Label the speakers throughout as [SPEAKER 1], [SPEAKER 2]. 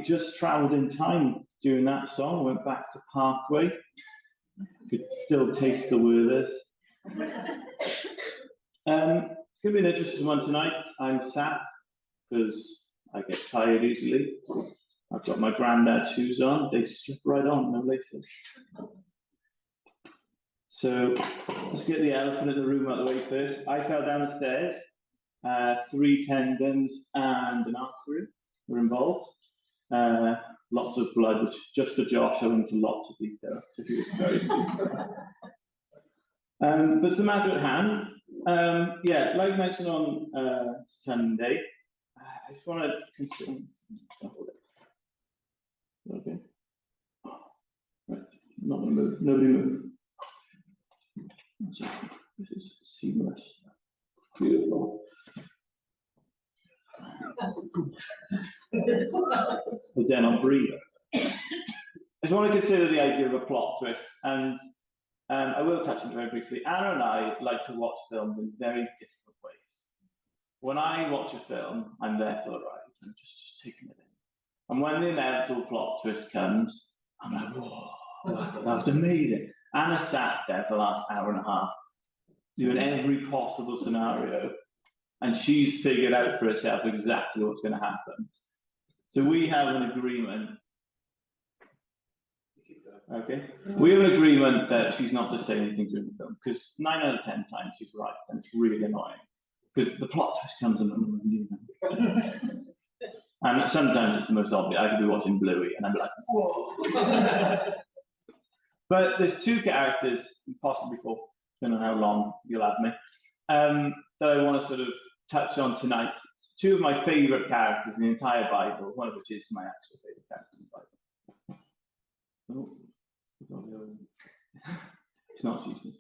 [SPEAKER 1] just travelled in time during that song. Went back to Parkway. Could still taste the Werthers. It's going to be an interesting one tonight. I'm sat because I get tired easily. I've got my granddad shoes on. They slip right on, no laces. So let's get the elephant in the room out of the way first. I fell down the stairs. 3 tendons and an artery were involved. Lots of blood, which just for Josh, I went into lots of detail. So he was very detailed. But it's the matter at hand. Yeah, like I mentioned on Sunday, I just want to confirm. Okay. Right. Not going to move. Nobody move. This is seamless. Beautiful. But then I'll breathe. I just want to consider the idea of a plot twist, and I will touch on it very briefly. Anna and I like to watch films in very different ways. When I watch a film, I'm there for the ride. I'm just taking it in. And when the inevitable plot twist comes, I'm like, whoa, that was amazing. Anna sat there for the last hour and a half, doing every possible scenario, and she's figured out for herself exactly what's going to happen. So we have an agreement. Okay, we have an agreement that she's not to say anything during the film, because 9 out of 10 times she's right, and it's really annoying because the plot twist comes in. And sometimes it's the most obvious. I could be watching Bluey, and I'm like, whoa. But there's 2 characters, possibly 4, depending on how long you'll have me, that I want to sort of touch on tonight. 2 of my favourite characters in the entire Bible, one of which is my actual favourite character in the Bible. Oh, it's not Jesus.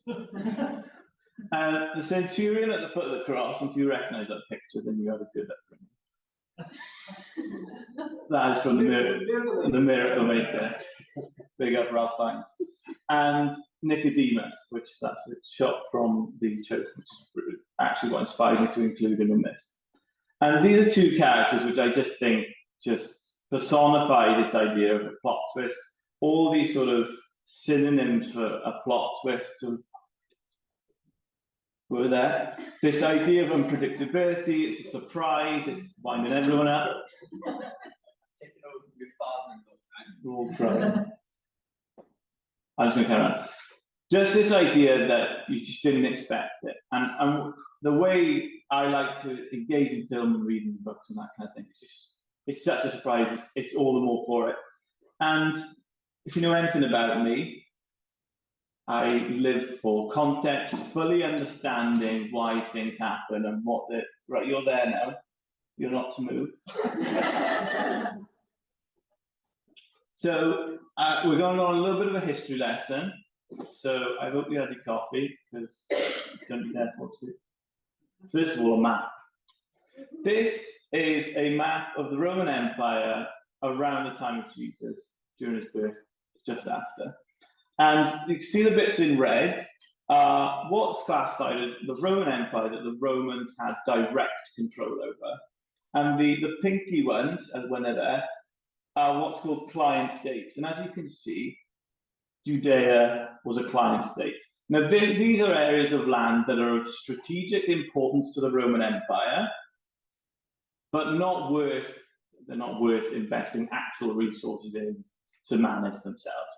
[SPEAKER 1] The centurion at the foot of the cross, if you recognise that picture, then you have a good upbringing. That is from the Miracle Maker. Big up Ralph Fiennes. And Nicodemus, which that's a shot from the Chosen, which is actually what inspired me to include him in this. And these are 2 characters which I just think just personify this idea of a plot twist. All these sort of synonyms for a plot twist were there. This idea of unpredictability, it's a surprise, it's winding everyone up. All crying. I'm just going to carry on. Just this idea that you just didn't expect it. And the way I like to engage in film and reading books and that kind of thing, it's such a surprise, it's all the more for it. And if you know anything about me, I live for context, fully understanding why things happen and what the... Right, you're there now. You're not to move. So we're going on a little bit of a history lesson. So I hope you had your coffee, because it's going to be there for you. First of all, a map. This is a map of the Roman Empire around the time of Jesus, during his birth, just after. And you can see the bits in red. What's classified as the Roman Empire that the Romans had direct control over. And the pinky ones, when they're there, are what's called client states. And as you can see, Judea was a client state. Now, these are areas of land that are of strategic importance to the Roman Empire, but they're not worth investing actual resources in to manage themselves.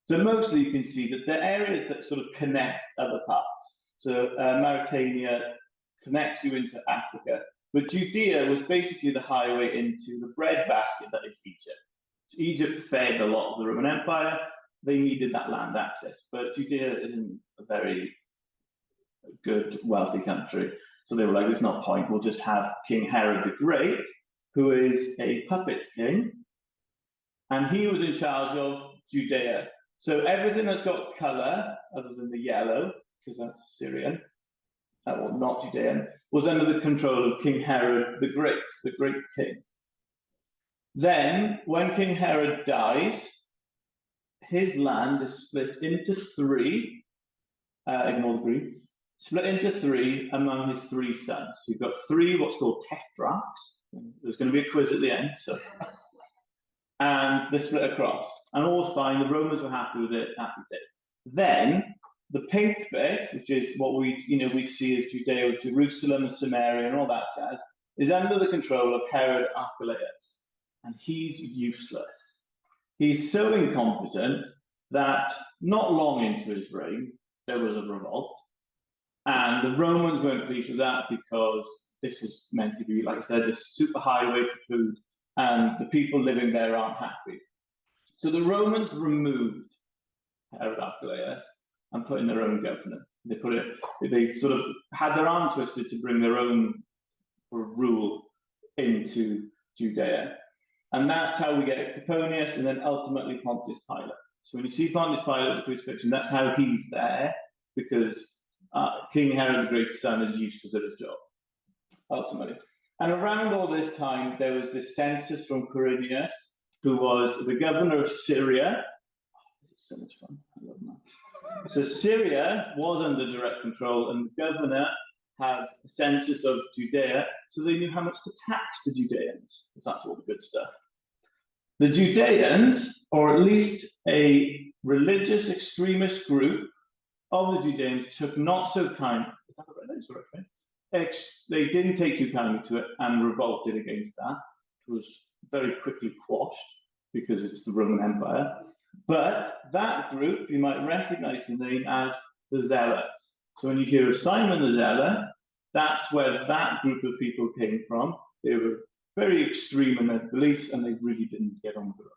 [SPEAKER 1] So mostly you can see that the areas that sort of connect other parts. So Mauritania connects you into Africa, but Judea was basically the highway into the breadbasket that is Egypt. Egypt fed a lot of the Roman Empire. They needed that land access, but Judea isn't a very good, wealthy country. So they were like, there's no point, we'll just have King Herod the Great, who is a puppet king, and he was in charge of Judea. So everything that's got colour, other than the yellow, because that's Syrian, or not Judean, was under the control of King Herod the great king. Then, when King Herod dies, his land is split into 3, ignore the green, split into 3 among his 3 sons. You've got 3 what's called tetrarchs. There's going to be a quiz at the end, so. and they split across. And all was fine. The Romans were happy with it, happy days. Then the pink bit, which is what we see as Judea, Jerusalem and Samaria and all that jazz, is under the control of Herod Archelaus, and he's useless. He's so incompetent that not long into his reign, there was a revolt, and the Romans weren't pleased with that because this is meant to be, like I said, this super highway for food, and the people living there aren't happy. So the Romans removed Herod Archelaus and put in their own governor. They sort of had their arm twisted to bring their own rule into Judea. And that's how we get Coponius and then ultimately Pontius Pilate. So when you see Pontius Pilate, the crucifixion, that's how he's there, because King Herod the Great's son is useless at his job, ultimately. And around all this time, there was this census from Quirinius, who was the governor of Syria. Oh, this is so much fun. I love that. So Syria was under direct control, and the governor had a census of Judea, so they knew how much to tax the Judeans, because that's all the good stuff. The Judeans, or at least a religious extremist group of the Judeans, took not so kind. Is that right? They didn't take too kindly to it and revolted against that. It was very quickly quashed because it's the Roman Empire. But that group, you might recognize the name as the Zealots. So when you hear of Simon the Zealot, that's where that group of people came from. They were very extreme in their beliefs, and they really didn't get on with it.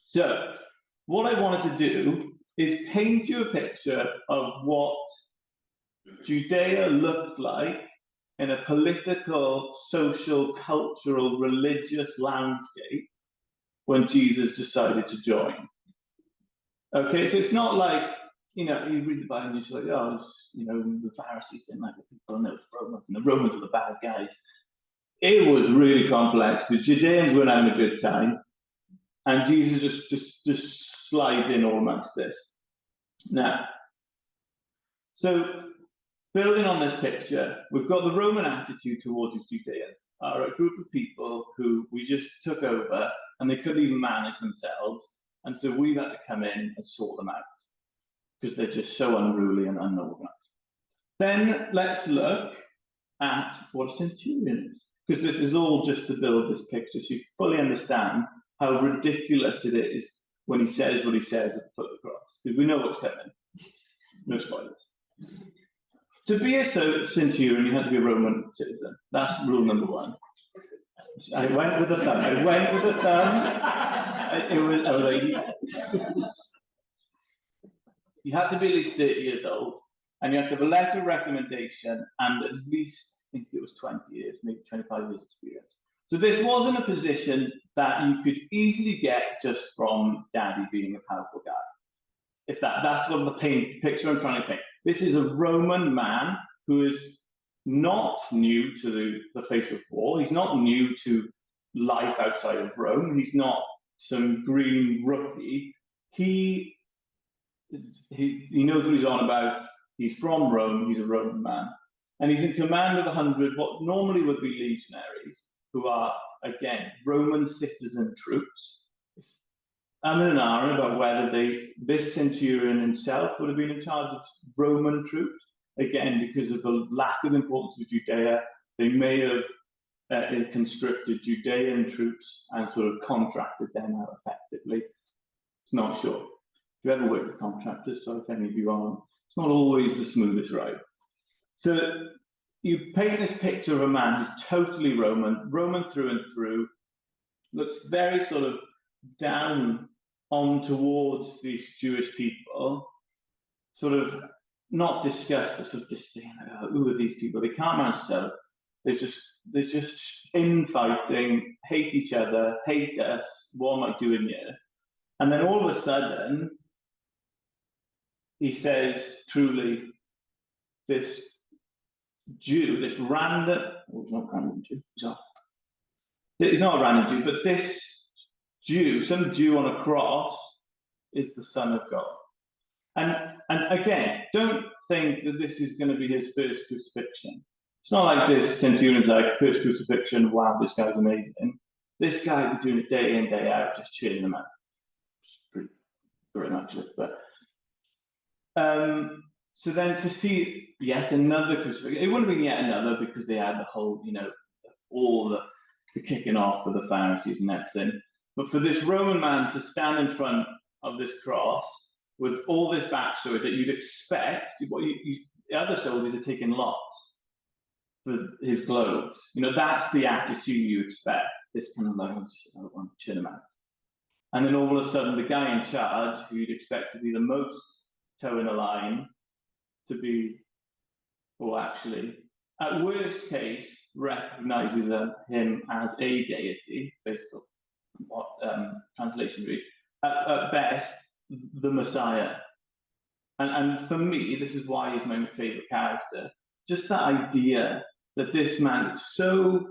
[SPEAKER 1] So what I wanted to do is paint you a picture of what Judea looked like in a political, social, cultural, religious landscape when Jesus decided to join. Okay, so it's not like, you read the Bible and you're just like, oh, the Pharisees didn't like the people, and the Romans were the bad guys. It was really complex. The Judeans weren't having a good time, and Jesus just slides in all amongst this. Now, so building on this picture, we've got the Roman attitude towards these Judeans, are a group of people who we just took over, and they couldn't even manage themselves, and so we've had to come in and sort them out, because they're just so unruly and unorganized. Then let's look at what a centurion is, because this is all just to build this picture so you fully understand how ridiculous it is when he says what he says at the foot of the cross, because we know what's coming. No spoilers. To be a centurion, you had to be a Roman citizen. That's rule number one. I went with the thumb. You had to be at least 30 years old, and you had to have a letter of recommendation and at least, I think it was 20 years, maybe 25 years experience. So this wasn't a position that you could easily get just from daddy being a powerful guy. If that's sort of the picture I'm trying to paint. This is a Roman man who is not new to the face of war. He's not new to life outside of Rome. He's not some green rookie. He knows what he's on about. He's from Rome. He's a Roman man. And he's in command of 100, what normally would be legionaries, who are, again, Roman citizen troops. I'm in an hour about whether this centurion himself would have been in charge of Roman troops. Again, because of the lack of importance of Judea, they may have conscripted Judean troops and sort of contracted them out effectively. It's not sure. If you ever work with contractors, so if any of you aren't, it's not always the smoothest ride. So you paint this picture of a man who's totally Roman through and through, looks very sort of down on towards these Jewish people, sort of not disgust, but sort of disdain. Who are these people? They can't manage themselves. They're just infighting, hate each other, hate us. What am I doing here? And then all of a sudden, he says, truly, this Jew, this random, it's not random Jew, he's not a random Jew, but this Jew, some Jew on a cross, is the Son of God. And again, don't think that this is going to be his first crucifixion. It's not like this centurion's like, first crucifixion, wow, this guy's amazing. This guy was doing it day in, day out, just chilling them out. Pretty much it. But so then to see yet another crucifixion, it wouldn't have been yet another because they had the whole, all the kicking off of the Pharisees and everything. But for this Roman man to stand in front of this cross with all this backstory that you'd expect, the other soldiers are taking lots for his clothes. That's the attitude you expect. This kind of like, I don't want to chill him out. And then all of a sudden, the guy in charge, who you'd expect to be the most toe in the line, to be, or actually, at worst case, recognizes him as a deity, based on what translation read. At best, the Messiah. And for me, this is why he's my favorite character. Just that idea that this man is so,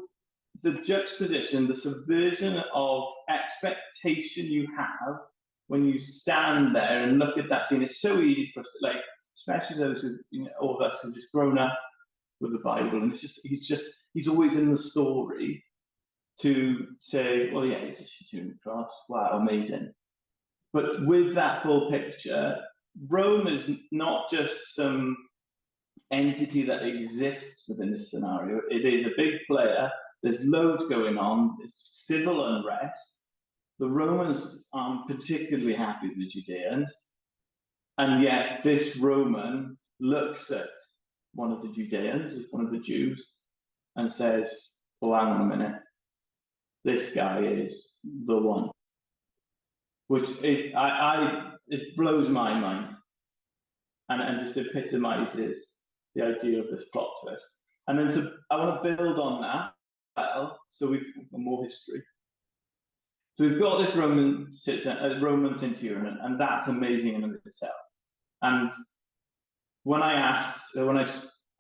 [SPEAKER 1] the juxtaposition, the subversion of expectation you have when you stand there and look at that scene. It's so easy for us to, like, especially those who, all of us who've just grown up with the Bible, and he's always in the story to say, well, yeah, he's just doing the cross. Wow, amazing. But with that full picture, Rome is not just some entity that exists within this scenario. It is a big player. There's loads going on. There's civil unrest. The Romans aren't particularly happy with the Judeans. And yet this Roman looks at one of the Judeans, one of the Jews, and says, oh, hang on a minute. This guy is the one. Which it blows my mind and just epitomizes the idea of this plot twist. And then I want to build on that. So we've got more history. So we've got this Roman centurion, and that's amazing in and of itself. And when I asked Ed,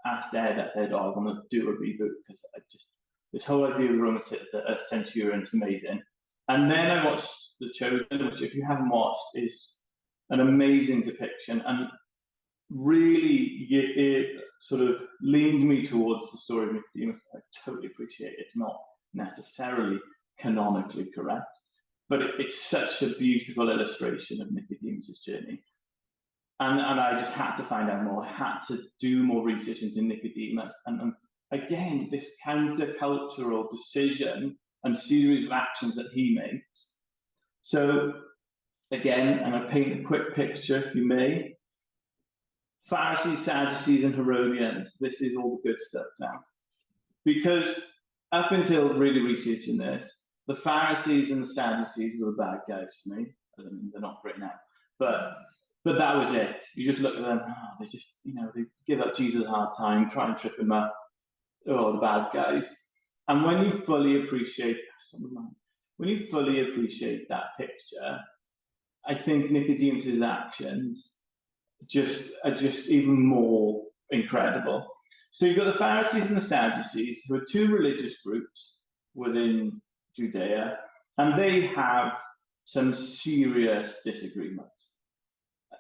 [SPEAKER 1] I said, "Oh, I want to do a reboot because this whole idea of the Roman centurion is amazing." And then I watched The Chosen, which, if you haven't watched, is an amazing depiction, and really it sort of leaned me towards the story of Nicodemus. I totally appreciate it's not necessarily canonically correct, but it's such a beautiful illustration of Nicodemus's journey. And I just had to find out more. I had to do more research into Nicodemus. And again, this countercultural decision and series of actions that he makes. So again, I'm going to paint a quick picture, if you may. Pharisees, Sadducees, and Herodians. This is all the good stuff now. Because up until really researching this, the Pharisees and the Sadducees were the bad guys to me. I mean, they're not great now. But that was it. You just look at them, they just, they give up Jesus a hard time, try and trip him up. Oh, the bad guys. And when you fully appreciate that picture, I think Nicodemus's actions are just even more incredible. So you've got the Pharisees and the Sadducees, who are two religious groups within Judea, and they have some serious disagreements.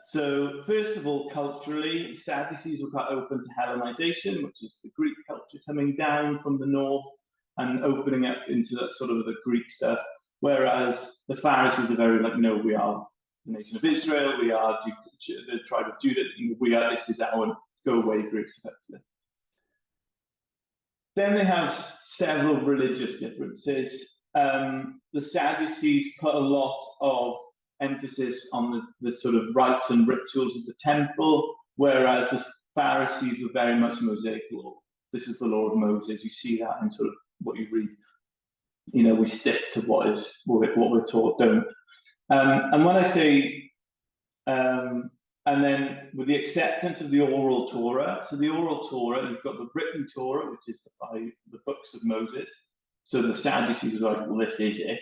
[SPEAKER 1] So first of all, culturally, Sadducees were quite open to Hellenization, which is the Greek culture coming down from the north and opening up into that sort of the Greek stuff, whereas the Pharisees are very like, no, we are the nation of Israel, we are the tribe of Judah, this is our go away Greeks, effectively. Then they have several religious differences. The Sadducees put a lot of emphasis on the sort of rites and rituals of the temple, whereas the Pharisees were very much Mosaic law. This is the law of Moses. You see that in sort of what you read. We stick to what we're taught, don't. And when I say, and then with the acceptance of the oral Torah, so the oral Torah, you've got the written Torah, which is the books of Moses. So the Sadducees are like, well, this is it.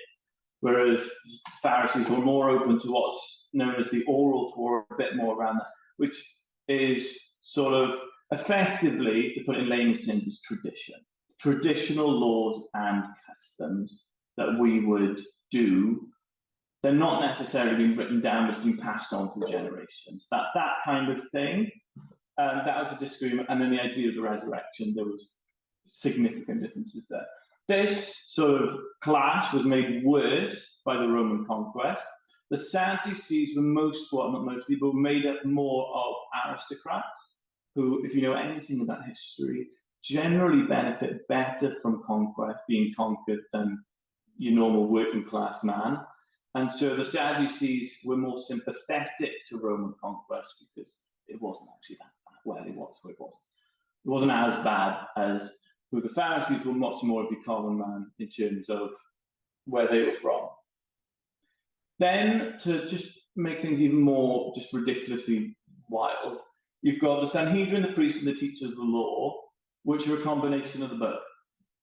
[SPEAKER 1] Whereas the Pharisees were more open to what's known as the oral Torah, a bit more around that, which is sort of effectively, to put it in layman's terms, is tradition. Traditional laws and customs that we would do, they're not necessarily being written down, but being passed on through generations. That kind of thing, that was a disagreement. And then the idea of the resurrection, there was significant differences there. This sort of clash was made worse by the Roman conquest. The Sadducees were not mostly, but made up more of aristocrats who, if you know anything about history, generally benefit better from conquest, being conquered, than your normal working class man. And so the Sadducees were more sympathetic to Roman conquest because it wasn't actually that bad. Well, it was, but it wasn't. It wasn't as bad as who the Pharisees were much more of the common man in terms of where they were from. Then, to just make things even more just ridiculously wild, you've got the Sanhedrin, the priests, and the teachers of the law, which are a combination of the both.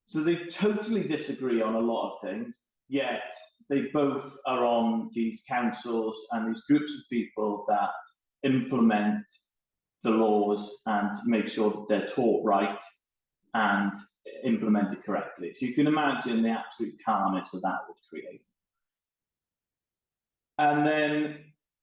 [SPEAKER 1] So they totally disagree on a lot of things, yet they both are on these councils and these groups of people that implement the laws and make sure that they're taught right and implemented correctly. So you can imagine the absolute carnage that would create. And then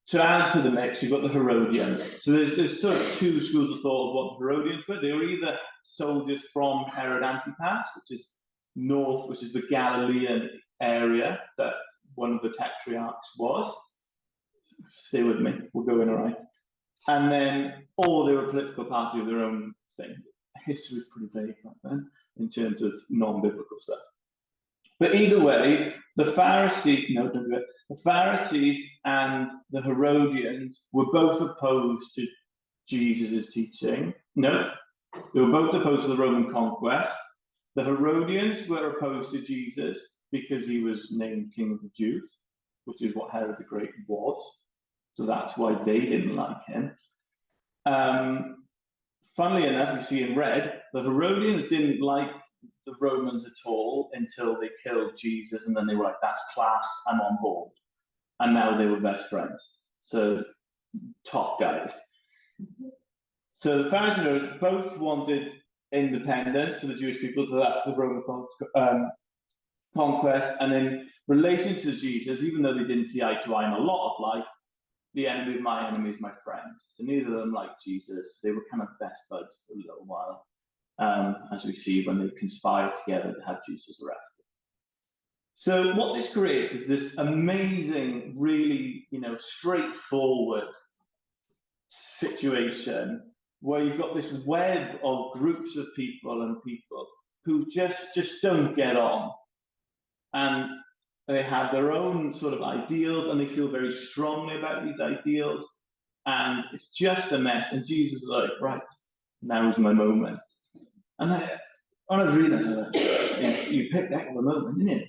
[SPEAKER 1] to add to the mix, you've got the Herodians. So there's sort of two schools of thought of what the Herodians were. They were either soldiers from Herod Antipas, which is north, which is the Galilean area that one of the tetrarchs was. Stay with me, we'll go in all right. And then, or they were a political party of their own thing. History was pretty vague back then in terms of non-biblical stuff. But either way, the Pharisees and the Herodians were both opposed to Jesus' teaching. No, they were both opposed to the Roman conquest. The Herodians were opposed to Jesus because he was named King of the Jews, which is what Herod the Great was. So that's why they didn't like him. Funnily enough, you see in red, the Herodians didn't like the Romans at all until they killed Jesus, and then they were like, that's class, I'm on board. And now they were best friends. So, top guys. So the Pharisees both wanted independence for the Jewish people, so that's the Roman conquest. And in relation to Jesus, even though they didn't see eye to eye in a lot of life, the enemy of my enemy is my friend. So neither of them liked Jesus. They were kind of best buds for a little while, as we see when they conspired together to have Jesus arrested. So what this creates is this amazing, really, straightforward situation where you've got this web of groups of people who just don't get on, and they have their own sort of ideals, and they feel very strongly about these ideals, and it's just a mess. And Jesus is like, right, now's my moment. And when I was reading it, you picked that the moment, didn't you?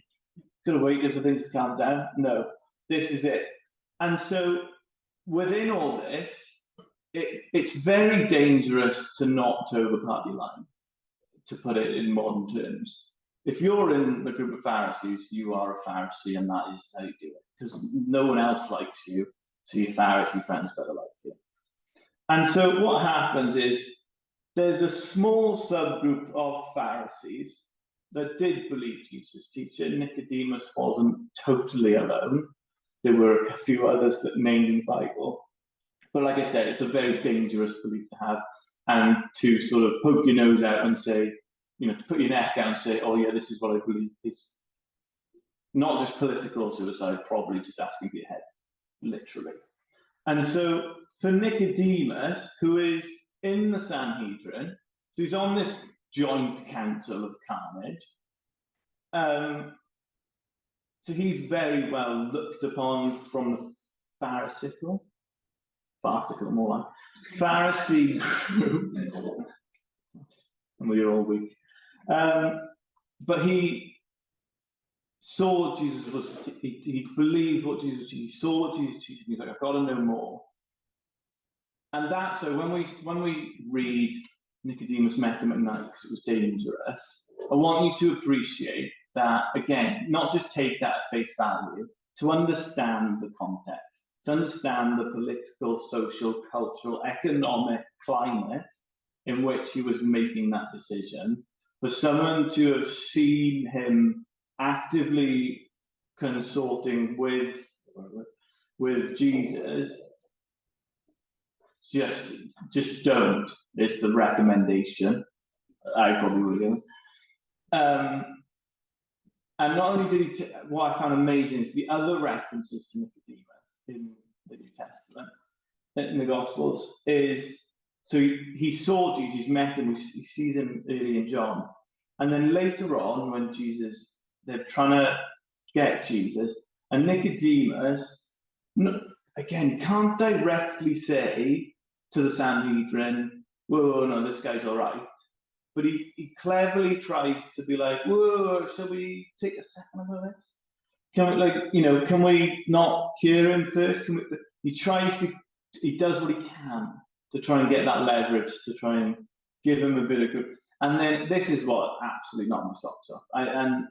[SPEAKER 1] Could have waited for things to calm down. No, this is it. And so within all this, it's very dangerous to not toe the party line, to put it in modern terms. If you're in the group of Pharisees, you are a Pharisee, and that is how you do it, because no one else likes you, so your Pharisee friends better like you. And so what happens is there's a small subgroup of Pharisees that did believe Jesus' teaching. Nicodemus wasn't totally alone. There were a few others that named in the Bible. But like I said, it's a very dangerous belief to have, and to sort of poke your nose out and say, to put your neck out and say, oh yeah, this is what I believe, is not just political suicide, probably just asking for your head, literally. And so for Nicodemus, who is in the Sanhedrin, who's on this joint council of carnage, so he's very well looked upon from the farcical more like, Pharisee group, and we're all weak. But he saw Jesus was, he believed what Jesus was, he saw what Jesus was teaching, he's like, I've got to know more. And that's so when we read Nicodemus met him at night because it was dangerous, I want you to appreciate that, again, not just take that at face value, to understand the context, to understand the political, social, cultural, economic climate in which he was making that decision. For someone to have seen him actively consulting with Jesus, just don't, is the recommendation. I probably would have given. And not only did he, what I found amazing is the other references to Nicodemus in the New Testament, in the Gospels, is so he saw Jesus, he's met him, he sees him early in John. And then later on, when they're trying to get Jesus, and Nicodemus, again, can't directly say to the Sanhedrin, whoa, no, this guy's all right. But he cleverly tries to be like, whoa, shall we take a second about this? Can we not cure him first? He does what he can to try and get that leverage, to try and give him a bit of good. And then this is what absolutely knocked my socks off. And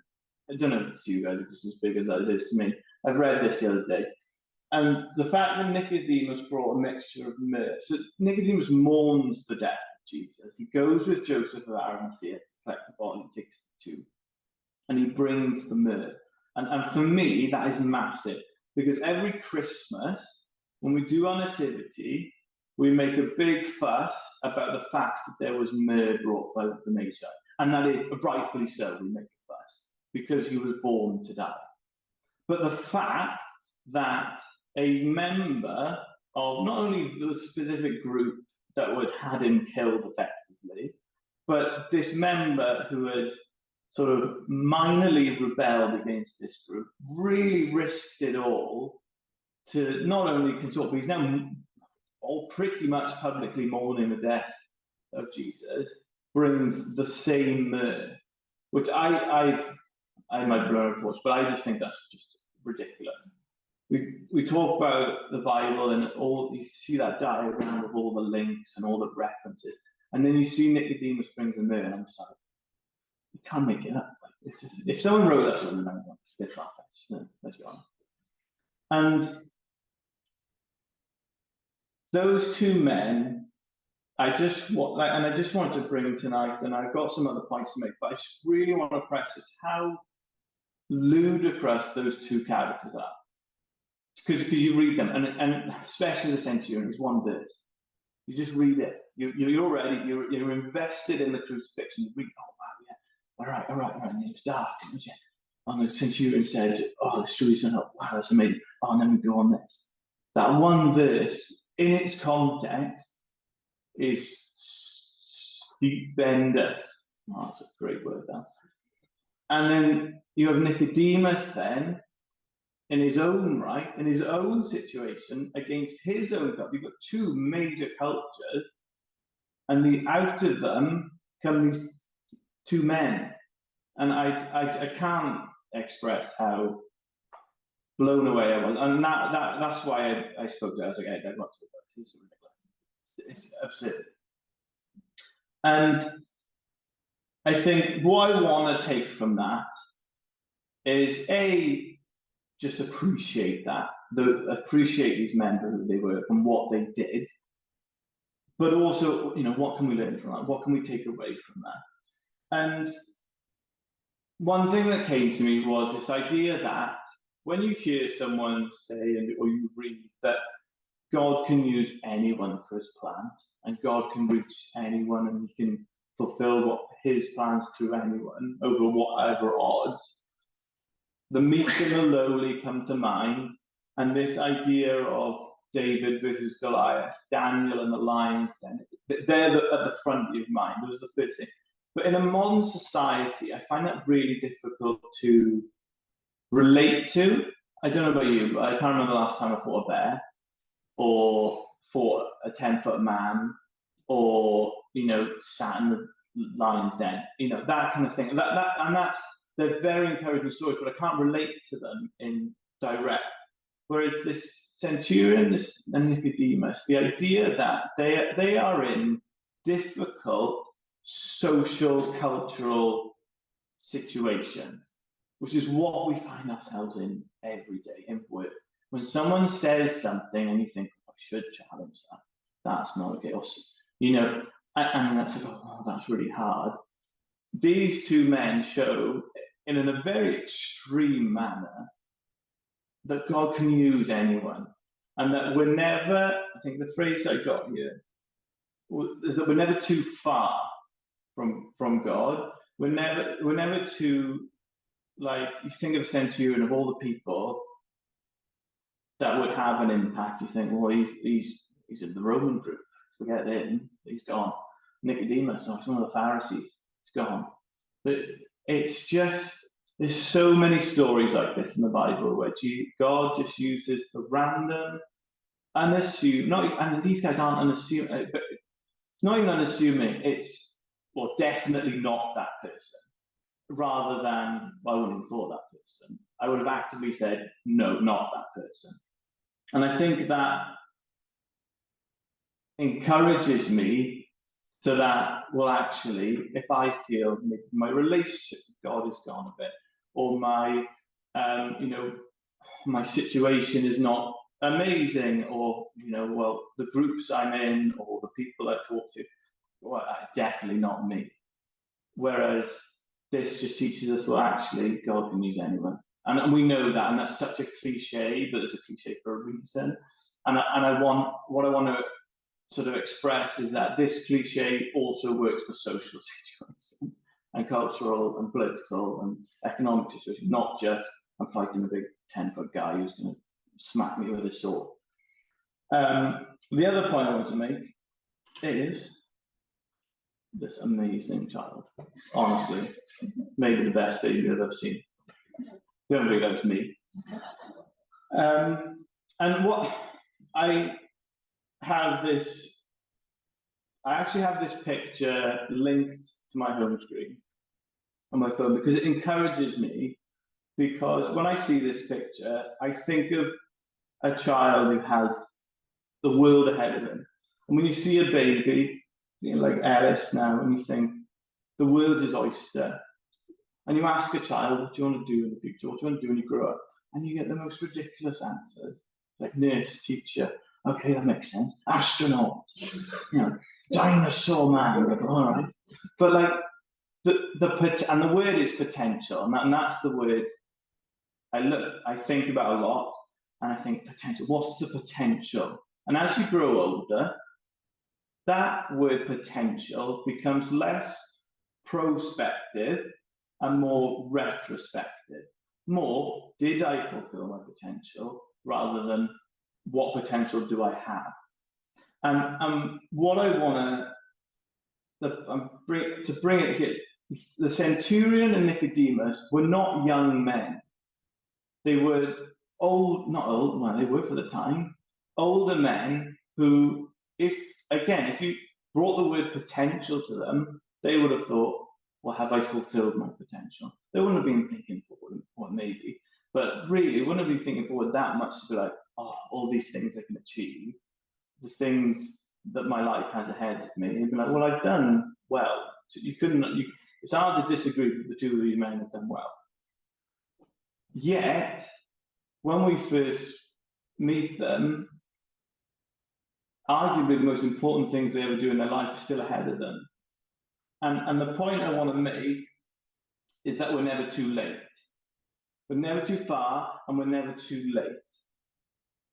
[SPEAKER 1] I don't know if it's to you guys, if it's as big as it is to me. I've read this the other day. And the fact that Nicodemus brought a mixture of myrrh. So Nicodemus mourns the death of Jesus. He goes with Joseph of Arimathea to collect the body, takes the tomb, and he brings the myrrh. And for me, that is massive, because every Christmas, when we do our nativity, we make a big fuss about the fact that there was myrrh brought by the Magi. And that is rightfully so, we make a fuss, because he was born to die. But the fact that a member of not only the specific group that would had him killed effectively, but this member who had sort of minorly rebelled against this group, really risked it all to not only consort, but he's now all pretty much publicly mourning the death of Jesus, brings the same myrrh, which I might blow a torch, but I just think that's just ridiculous. We talk about the Bible and all, you see that diagram of all the links and all the references, and then you see Nicodemus brings a myrrh, and I'm just like, you can't make it up. If someone wrote that, something like that, it's a bit far-fetched. No, let's be honest. And those two men, I just wanted to bring tonight, and I've got some other points to make, but I just really want to press this, how ludicrous those two characters are. Because you read them, and especially the centurion, it's one verse. You just read it. You're invested in the crucifixion. You read, oh wow, yeah, all right. And it's dark. And the centurion said, oh, the streets are not. Wow, that's amazing. Oh, and then we go on this. That one verse, in its context, is stupendous. Oh, that's a great word, that. And then you have Nicodemus then, in his own right, in his own situation, against his own culture. You've got two major cultures, and out of them come these two men. And I can't express how blown away I was. And that's why I spoke to her. I was like, hey, I've got to go. It's absurd. And I think what I want to take from that is just appreciate that, appreciate these men for who they were and what they did, but also, what can we learn from that? What can we take away from that? And one thing that came to me was this idea that when you hear someone say, or you read that God can use anyone for his plans, and God can reach anyone, and he can fulfill his plans through anyone over whatever odds, the meek and the lowly come to mind, and this idea of David versus Goliath, Daniel and the lion's den, they're at the front of your mind. It was the first thing. But in a modern society, I find that really difficult to relate to. I don't know about you, but I can't remember the last time I fought a bear, or fought a 10-foot man, or sat in the lion's den. That kind of thing. They're very encouraging stories, but I can't relate to them in direct. Whereas this centurion and Nicodemus, the idea that they are in difficult social, cultural situations, which is what we find ourselves in every day in work. When someone says something and you think, I should challenge that, that's not okay. And that's like, oh, that's really hard. These two men show in a very extreme manner that God can use anyone, and that we're never, I think the phrase I got here is that we're never too far from God. We're never too like, you think of the centurion, of all the people that would have an impact, you think, well, he's in the Roman group. Forget him, he's gone. Nicodemus, he's one of the Pharisees, he's gone. But it's just, there's so many stories like this in the Bible where God just uses the random, unassuming, and these guys aren't unassuming, but not even unassuming, it's, well, definitely not that person. Rather than, well, I wouldn't have thought that person. I would have actively said, no, not that person. And I think that encourages me to that, well, actually, if I feel my relationship with God has gone a bit, or my, my situation is not amazing, or, well, the groups I'm in, or the people I talk to, well, definitely not me. Whereas this just teaches us, well, actually, God can use anyone. And we know that, and that's such a cliche, but it's a cliche for a reason. And what I want to sort of express is that this cliche also works for social situations and cultural and political and economic situations, not just I'm fighting a big 10-foot guy who's going to smack me with a sword. The other point I want to make is this amazing child. Honestly, maybe the best baby I've ever seen. Don't think that was me. And what I actually have this picture linked to my home screen on my phone because it encourages me. Because when I see this picture, I think of a child who has the world ahead of him. And when you see a baby, like Ellis now, and you think the world is oyster, and you ask a child, what do you want to do in the future? What do you want to do when you grow up? And you get the most ridiculous answers, like nurse, teacher. Okay, that makes sense. Astronaut, dinosaur man. All right, but like the word is potential, and that's the word I think about a lot, and I think potential. What's the potential? And as you grow older, that word potential becomes less prospective and more retrospective. More, did I fulfill my potential, rather than what potential do I have? And what I want to bring it here, the centurion and Nicodemus were not young men. They were old, not old, well, they were for the time, older men who, if you brought the word potential to them, they would have thought, well, have I fulfilled my potential? They wouldn't have been thinking forward, or maybe, but really, wouldn't have been thinking forward that much to be like, oh, all these things I can achieve, the things that my life has ahead of me, and be like, well, I've done well. So it's hard to disagree that the two of these men have done well. Yet, when we first meet them, arguably the most important things they ever do in their life are still ahead of them. And the point I want to make is that we're never too late. We're never too far, and we're never too late.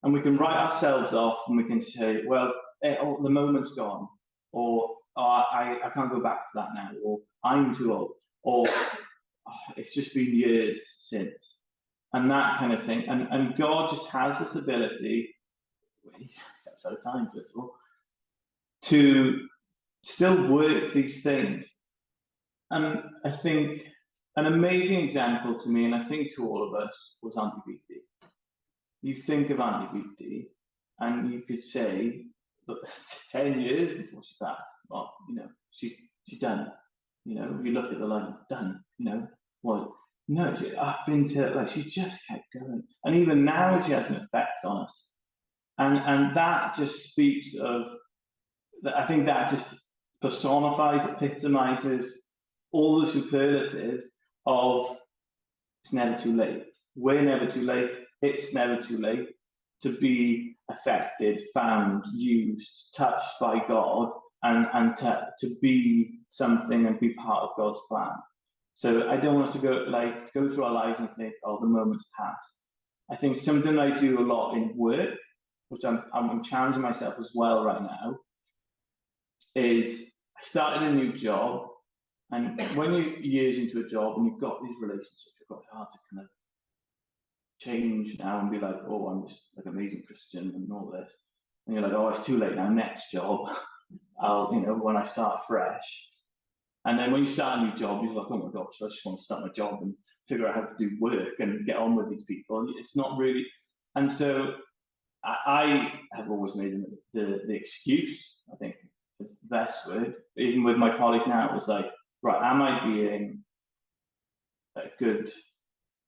[SPEAKER 1] And we can write ourselves off, and we can say, well, the moment's gone, or I can't go back to that now, or I'm too old, or it's just been years since, and that kind of thing. And God just has this ability, he's so time, first of all, to still work these things. And I think an amazing example to me, and I think to all of us, was Auntie Beatty. You think of Auntie Beatty, and you could say, look, 10 years before she passed, well, she's done. You look at the line, done. Well, no, up into she just kept going, and even now she has an effect on us, and that just speaks of. I think that just personifies, epitomizes all the superlatives of it's never too late. We're never too late. It's never too late to be affected, found, used, touched by God, and to be something and be part of God's plan. So I don't want us to go through our lives and think, oh, the moment's passed. I think something I do a lot in work, which I'm challenging myself as well right now, is I started a new job, And when you're years into a job and you've got these relationships, it's quite hard to kind of change now and be like, oh, I'm just like an amazing Christian and all this. And you're like, oh, it's too late now, next job. I'll, when I start fresh. And then when you start a new job, you're like, oh my gosh, I just want to start my job and figure out how to do work and get on with these people. It's not really. And so I have always made the excuse, I think, is the best word, even with my colleagues now, it was like, right, am I being a good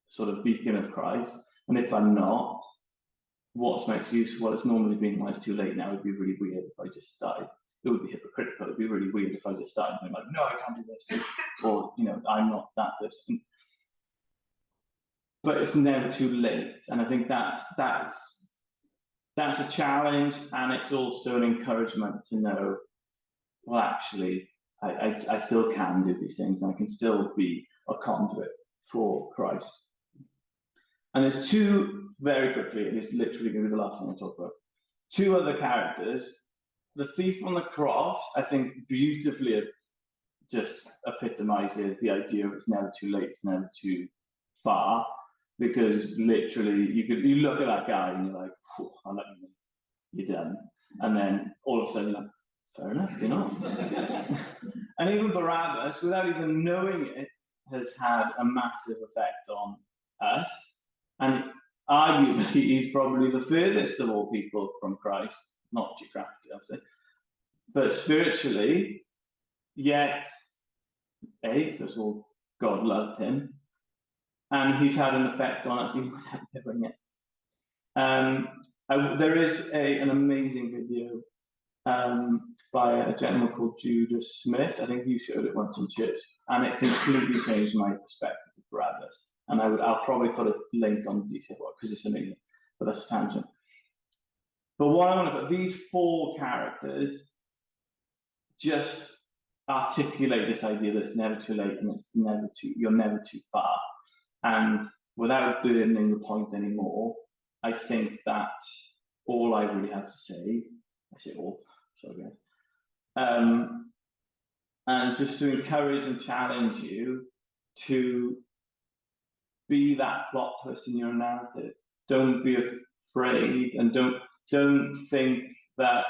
[SPEAKER 1] sort of beacon of Christ? And if I'm not, what's my excuse? Well, it's normally been when it's too late now. It'd be really weird if I just started. It would be hypocritical. It'd be really weird if I just started being like, no, I can't do this, or I'm not that person. But it's never too late, and I think that's a challenge, and it's also an encouragement to know, well, actually, I still can do these things, and I can still be a conduit for Christ. And there's two, very quickly, and it's literally going to be the last thing I talk about, two other characters. The thief on the cross, I think, beautifully just epitomizes the idea of it's never too late, it's never too far, because literally you look at that guy and you're like, I let you, you're done. And then all of a sudden you're like, fair enough, you're not. And even Barabbas, without even knowing it, has had a massive effect on us. And arguably, he's probably the furthest of all people from Christ, not geographically, obviously, but spiritually. Yet, first of all, God loved him, and he's had an effect on us even without knowing it. There is an amazing video by a gentleman called Judah Smith. I think you showed it once in church, and it completely changed my perspective of Barabbas. And I'll probably put a link on the detail because it's amazing, but that's a tangent. But what I want to put, these four characters just articulate this idea that it's never too late and you're never too far. And without burdening the point anymore, I think that's all I really have to say. I say all, sorry guys. And just to encourage and challenge you to be that plot twist in your narrative. Don't be afraid, and don't think that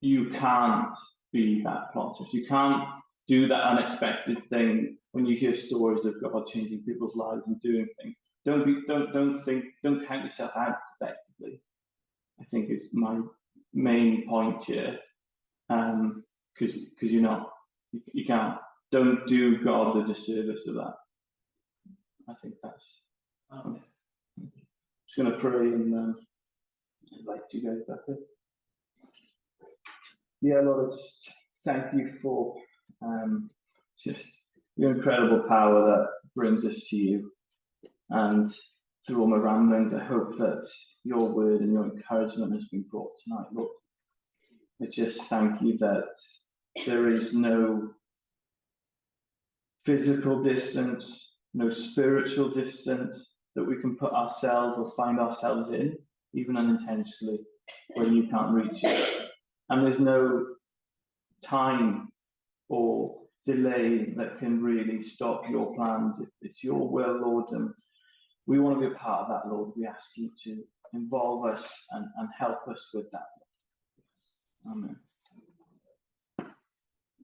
[SPEAKER 1] you can't be that plot twist. You can't do that unexpected thing when you hear stories of God changing people's lives and doing things. Don't count yourself out effectively, I think is my main point here. Because you can't. Don't do God the disservice of that. I think that's. I'm just going to pray and invite you guys back in. Yeah, Lord, just thank you for just your incredible power that brings us to you. And through all my ramblings, I hope that your word and your encouragement has been brought tonight, Lord. I just thank you that there is no physical distance, no spiritual distance that we can put ourselves or find ourselves in, even unintentionally, when you can't reach it. And there's no time or delay that can really stop your plans. It's your will, Lord, and we want to be a part of that, Lord. We ask you to involve us and help us with that. Amen.